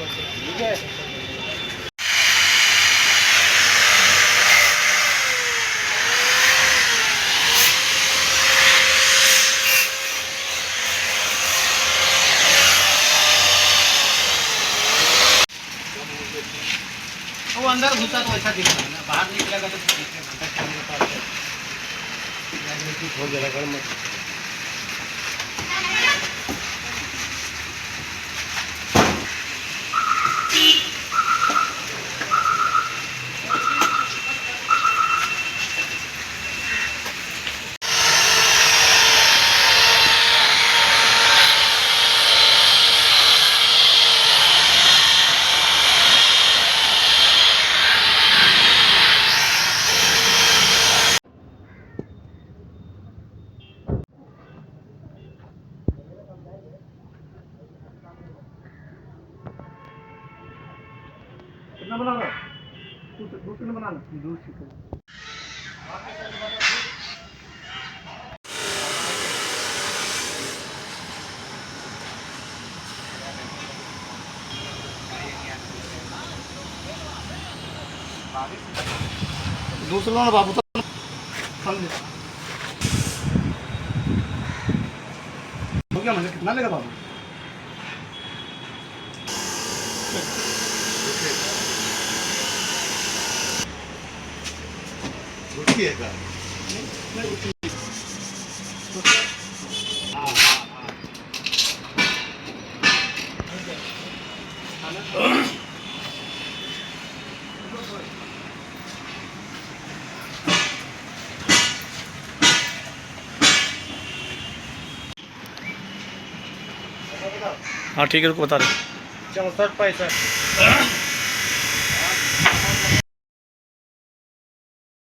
ठीक है। वो अंदर घुसा तो वैसा दिख रहा है ना, बाहर निकलेगा तो हो जाएगा मत। कितना बना रहा है? दूसरे बनाना दूसरे दूसरा ना बाबू तो समझे हो गया। मुझे कितना लेगा बाबू? रुकिएगा हाँ ठीक है, रुको बता रहे 64 पैसा।